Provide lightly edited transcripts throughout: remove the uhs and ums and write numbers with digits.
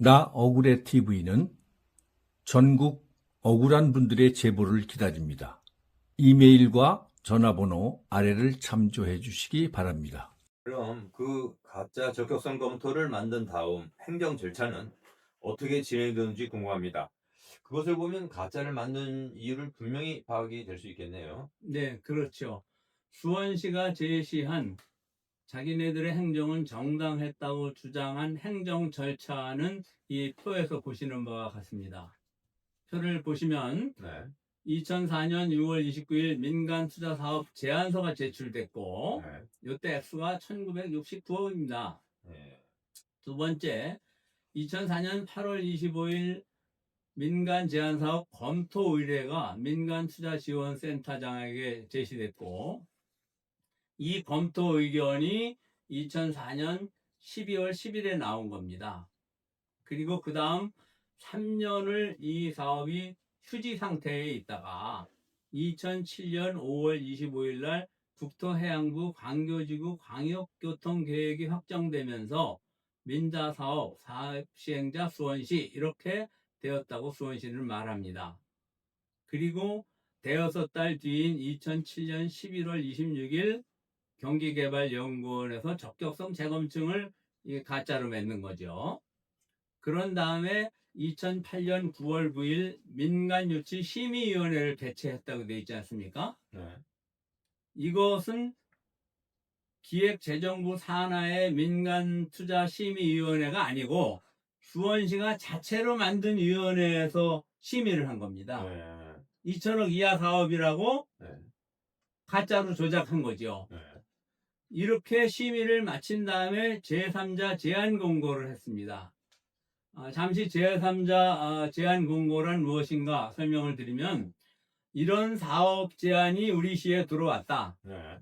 나 억울해 TV는 전국 억울한 분들의 제보를 기다립니다. 이메일과 전화번호 아래를 참조해 주시기 바랍니다. 그럼 그 가짜 적격성 검토를 만든 다음 행정 절차는 어떻게 진행되는지 궁금합니다. 그것을 보면 가짜를 만든 이유를 분명히 파악이 될 수 있겠네요. 네, 그렇죠. 수원시가 제시한 자기네들의 행정은 정당했다고 주장한 행정 절차는 이 표에서 보시는 바와 같습니다. 표를 보시면 네. 2004년 6월 29일 민간투자사업 제안서가 제출됐고 네. 이때 액수가 1969억입니다. 네. 두 번째, 2004년 8월 25일 민간 제안사업 검토 의뢰가 민간투자지원센터장에게 제시됐고 이 검토 의견이 2004년 12월 10일에 나온 겁니다. 그리고 그 다음 3년을 이 사업이 휴지 상태에 있다가 2007년 5월 25일 날 국토해양부 광교지구 광역교통계획이 확정되면서 민자사업 사업 시행자 수원시 이렇게 되었다고 수원시는 말합니다. 그리고 대여섯 달 뒤인 2007년 11월 26일 경기개발연구원에서 적격성 재검증을 가짜로 맺는 거죠. 그런 다음에 2008년 9월 9일 민간유치심의위원회를 개최했다고 되어 있지 않습니까? 네. 이것은 기획재정부 산하의 민간투자심의위원회가 아니고 수원시가 자체로 만든 위원회에서 심의를 한 겁니다. 네. 2천억 이하 사업이라고 네. 가짜로 조작한 거죠. 네. 이렇게 심의를 마친 다음에 제3자 제안 공고를 했습니다. 잠시 제3자 제안 공고란 무엇인가 설명을 드리면 이런 사업 제안이 우리 시에 들어왔다. 네.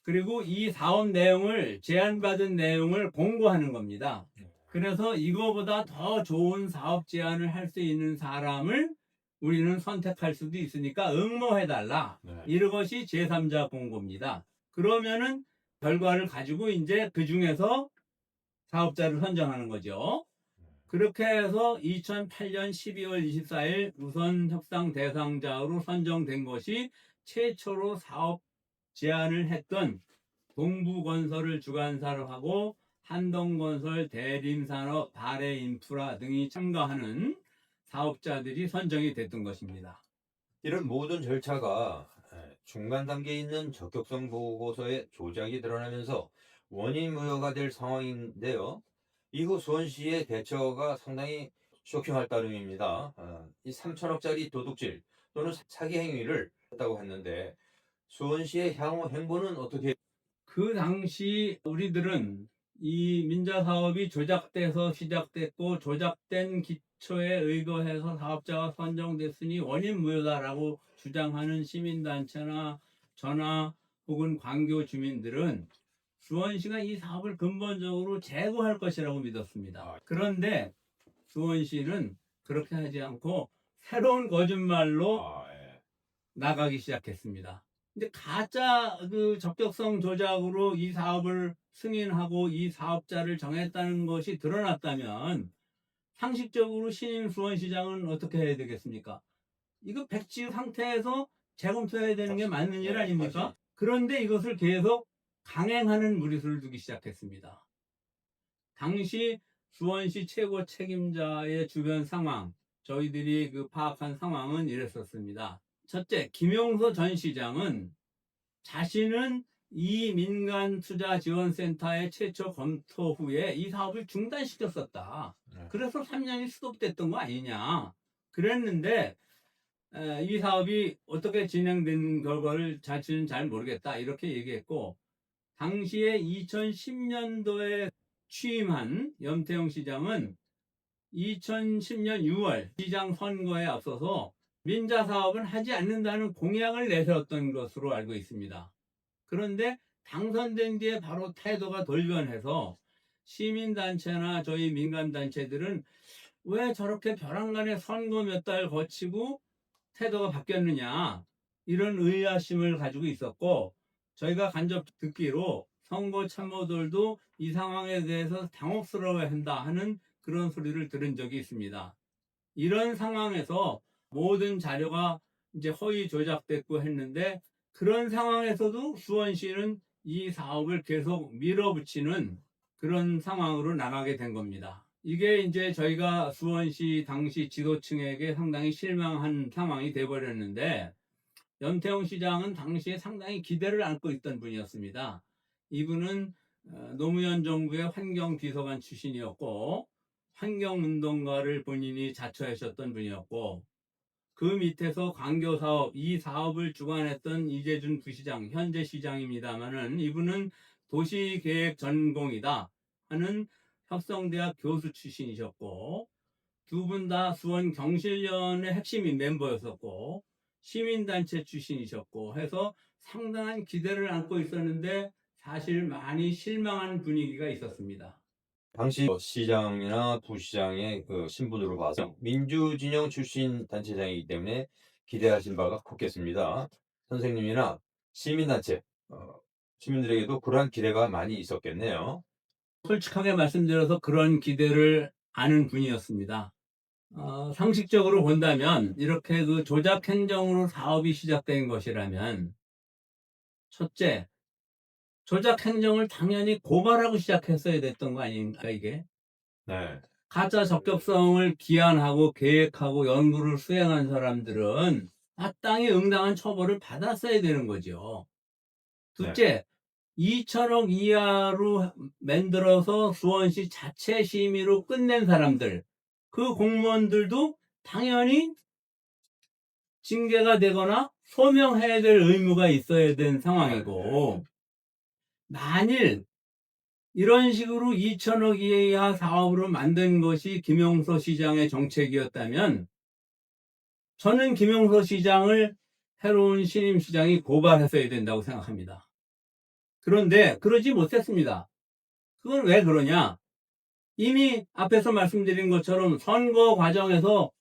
그리고 이 사업 내용을 제안받은 내용을 공고하는 겁니다. 그래서 이거보다 더 좋은 사업 제안을 할 수 있는 사람을 우리는 선택할 수도 있으니까 응모해달라. 네. 이것이 제3자 공고입니다. 그러면은 결과를 가지고 이제 그 중에서 사업자를 선정하는 거죠. 그렇게 해서 2008년 12월 24일 우선 협상 대상자로 선정된 것이 최초로 사업 제안을 했던 동부건설을 주관사로 하고 한동건설, 대림산업, 발해인프라 등이 참가하는 사업자들이 선정이 됐던 것입니다. 이런 모든 절차가 중간 단계에 있는 적격성 보고서의 조작이 드러나면서 원인 무효가 될 상황인데요. 이후 수원시의 대처가 상당히 쇼킹할 따름입니다. 이 3천억짜리 도둑질 또는 사기 행위를 했다고 했는데 수원시의 향후 행보는 어떻게? 그 당시 우리들은 이 민자 사업이 조작돼서 시작됐고 조작된 기초에 의거해서 사업자가 선정됐으니 원인 무효다라고 주장하는 시민단체나 전화 혹은 광교 주민들은 수원시가 이 사업을 근본적으로 제거할 것이라고 믿었습니다. 그런데 수원시는 그렇게 하지 않고 새로운 거짓말로 나가기 시작했습니다. 근데 가짜 그 적격성 조작으로 이 사업을 승인하고 이 사업자를 정했다는 것이 드러났다면 상식적으로 신임 수원시장은 어떻게 해야 되겠습니까? 이거 백지 상태에서 재검토해야 되는 게 맞는 일 아닙니까? 그런데 이것을 계속 강행하는 무리수를 두기 시작했습니다. 당시 수원시 최고 책임자의 주변 상황, 저희들이 그 파악한 상황은 이랬었습니다. 첫째, 김용서 전 시장은 자신은 이 민간투자지원센터의 최초 검토 후에 이 사업을 중단시켰었다. 그래서 3년이 스톱됐던 거 아니냐. 그랬는데 이 사업이 어떻게 진행된 결과를 자신은 잘 모르겠다. 이렇게 얘기했고 당시에 2010년도에 취임한 염태영 시장은 2010년 6월 시장 선거에 앞서서 민자 사업은 하지 않는다는 공약을 내세웠던 것으로 알고 있습니다. 그런데 당선된 뒤에 바로 태도가 돌변해서 시민단체나 저희 민간단체들은 왜 저렇게 벼랑간에 선거 몇 달 거치고 태도가 바뀌었느냐 이런 의아심을 가지고 있었고 저희가 간접 듣기로 선거 참모들도 이 상황에 대해서 당혹스러워한다 하는 그런 소리를 들은 적이 있습니다. 이런 상황에서 모든 자료가 이제 허위 조작됐고 했는데, 그런 상황에서도 수원시는 이 사업을 계속 밀어붙이는 그런 상황으로 나가게 된 겁니다. 이게 이제 저희가 수원시 당시 지도층에게 상당히 실망한 상황이 돼버렸는데, 연태홍 시장은 당시에 상당히 기대를 안고 있던 분이었습니다. 이분은 노무현 정부의 환경비서관 출신이었고, 환경운동가를 본인이 자처하셨던 분이었고, 그 밑에서 광교사업, 이 사업을 주관했던 이재준 부시장, 현재 시장입니다만은 이분은 도시계획 전공이다 하는 협성대학 교수 출신이셨고, 두 분 다 수원 경실련의 핵심인 멤버였었고, 시민단체 출신이셨고 해서 상당한 기대를 안고 있었는데, 사실 많이 실망한 분위기가 있었습니다. 당시 시장이나 부시장의 그 신분으로 봐서 민주진영 출신 단체장이기 때문에 기대하신 바가 컸겠습니다. 선생님이나 시민단체, 시민들에게도 그러한 기대가 많이 있었겠네요. 솔직하게 말씀드려서 그런 기대를 아는 분이었습니다. 상식적으로 본다면 이렇게 그 조작 행정으로 사업이 시작된 것이라면, 첫째, 조작 행정을 당연히 고발하고 시작했어야 됐던 거 아닌가 이게? 네. 가짜 적격성을 기한하고 계획하고 연구를 수행한 사람들은 마땅히 응당한 처벌을 받았어야 되는 거죠. 둘째, 2천억 이하로 만들어서 수원시 자체 심의로 끝낸 사람들, 그 공무원들도 당연히 징계가 되거나 소명해야 될 의무가 있어야 된 상황이고, 만일 이런 식으로 2천억 이하 사업으로 만든 것이 김용서 시장의 정책이었다면, 저는 김용서 시장을 새로운 신임 시장이 고발했어야 된다고 생각합니다. 그런데 그러지 못했습니다. 그건 왜 그러냐? 이미 앞에서 말씀드린 것처럼 선거 과정에서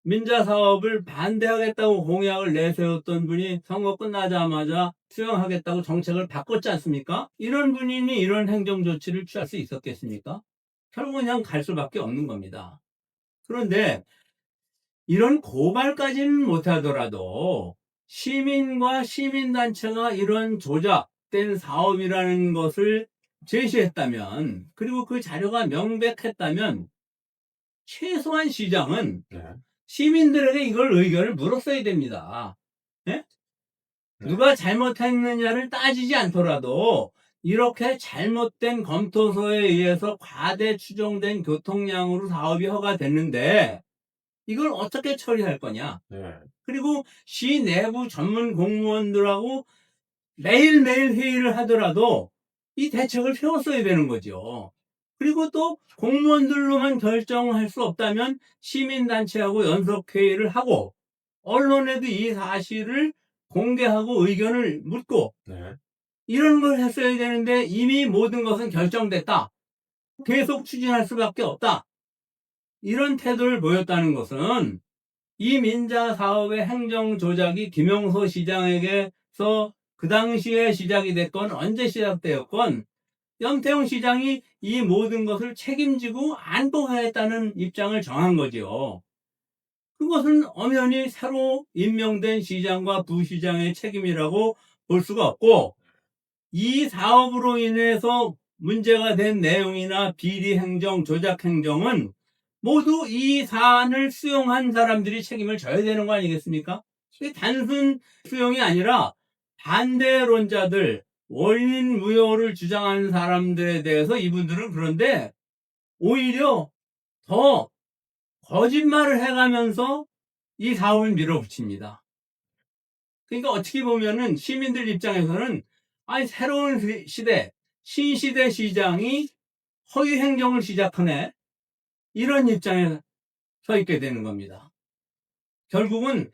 민자 사업을 반대하겠다고 공약을 내세웠던 분이 선거 끝나자마자 수용하겠다고 정책을 바꿨지 않습니까? 이런 분이니 이런 행정 조치를 취할 수 있었겠습니까? 결국은 그냥 갈 수밖에 없는 겁니다. 그런데 이런 고발까지는 못하더라도 시민과 시민단체가 이런 조작된 사업이라는 것을 제시했다면, 그리고 그 자료가 명백했다면, 최소한 시장은 네. 시민들에게 이걸 의견을 물었어야 됩니다. 예? 누가 잘못했느냐를 따지지 않더라도 이렇게 잘못된 검토서에 의해서 과대 추정된 교통량으로 사업이 허가됐는데 이걸 어떻게 처리할 거냐? 네. 그리고 시 내부 전문 공무원들하고 매일매일 회의를 하더라도 이 대책을 세웠어야 되는 거죠. 그리고 또 공무원들로만 결정할 수 없다면 시민단체하고 연석회의를 하고 언론에도 이 사실을 공개하고 의견을 묻고 네. 이런 걸 했어야 되는데, 이미 모든 것은 결정됐다, 계속 추진할 수밖에 없다, 이런 태도를 보였다는 것은 이 민자 사업의 행정 조작이 김용서 시장에게서 그 당시에 시작이 됐건 언제 시작되었건 염태용 시장이 이 모든 것을 책임지고 안고 가겠다는 입장을 정한 거지요. 그것은 엄연히 새로 임명된 시장과 부시장의 책임이라고 볼 수가 없고, 이 사업으로 인해서 문제가 된 내용이나 비리 행정, 조작 행정은 모두 이 사안을 수용한 사람들이 책임을 져야 되는 거 아니겠습니까? 단순 수용이 아니라 반대론자들, 원인 무효를 주장하는 사람들에 대해서 이분들은 그런데 오히려 더 거짓말을 해가면서 이 사업을 밀어붙입니다. 그러니까 어떻게 보면은 시민들 입장에서는 아니 새로운 시대, 신시대 시장이 허위 행정을 시작하네, 이런 입장에 서 있게 되는 겁니다. 결국은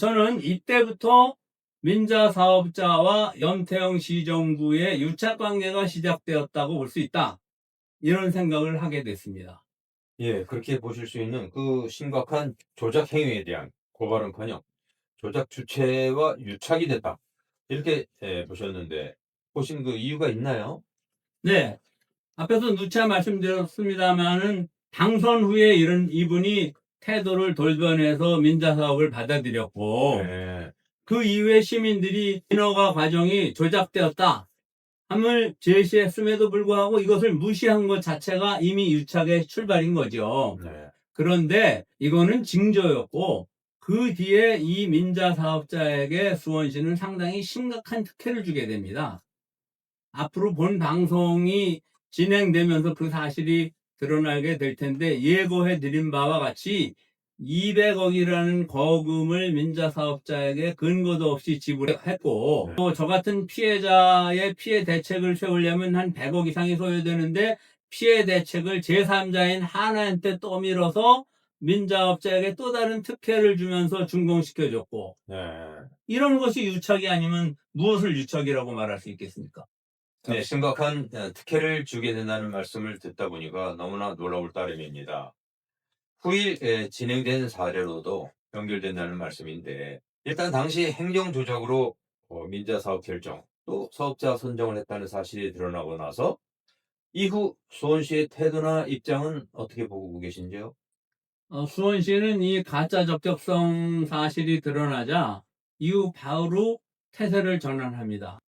저는 이때부터 민자 사업자와 염태영 시정부의 유착관계가 시작되었다고 볼 수 있다, 이런 생각을 하게 됐습니다. 예, 그렇게 보실 수 있는 그 심각한 조작 행위에 대한 고발은커녕 조작 주체와 유착이 됐다, 이렇게 보셨는데 보신 그 이유가 있나요? 네, 앞에서 누차 말씀드렸습니다만은 당선 후에 이분이 태도를 돌변해서 민자사업을 받아들였고 네. 그 이후에 시민들이 인허가 과정이 조작되었다 함을 제시했음에도 불구하고 이것을 무시한 것 자체가 이미 유착의 출발인 거죠. 네. 그런데 이거는 징조였고 그 뒤에 이 민자 사업자에게 수원시는 상당히 심각한 특혜를 주게 됩니다. 앞으로 본 방송이 진행되면서 그 사실이 드러나게 될 텐데 예고해 드린 바와 같이 200억이라는 거금을 민자 사업자에게 근거도 없이 지불했고 또 저 같은 피해자의 피해 대책을 세우려면 한 100억 이상이 소요되는데 피해 대책을 제3자인 하나한테 떠밀어서 민자업자에게 또 다른 특혜를 주면서 준공시켜줬고 네. 이런 것이 유착이 아니면 무엇을 유착이라고 말할 수 있겠습니까? 네, 심각한 특혜를 주게 된다는 말씀을 듣다 보니까 너무나 놀라울 따름입니다. 후일 진행된 사례로도 연결된다는 말씀인데 일단 당시 행정조작으로 민자사업 결정 또 사업자 선정을 했다는 사실이 드러나고 나서 이후 수원시의 태도나 입장은 어떻게 보고 계신지요? 수원시는 이 가짜 적격성 사실이 드러나자 이후 바로 태세를 전환합니다.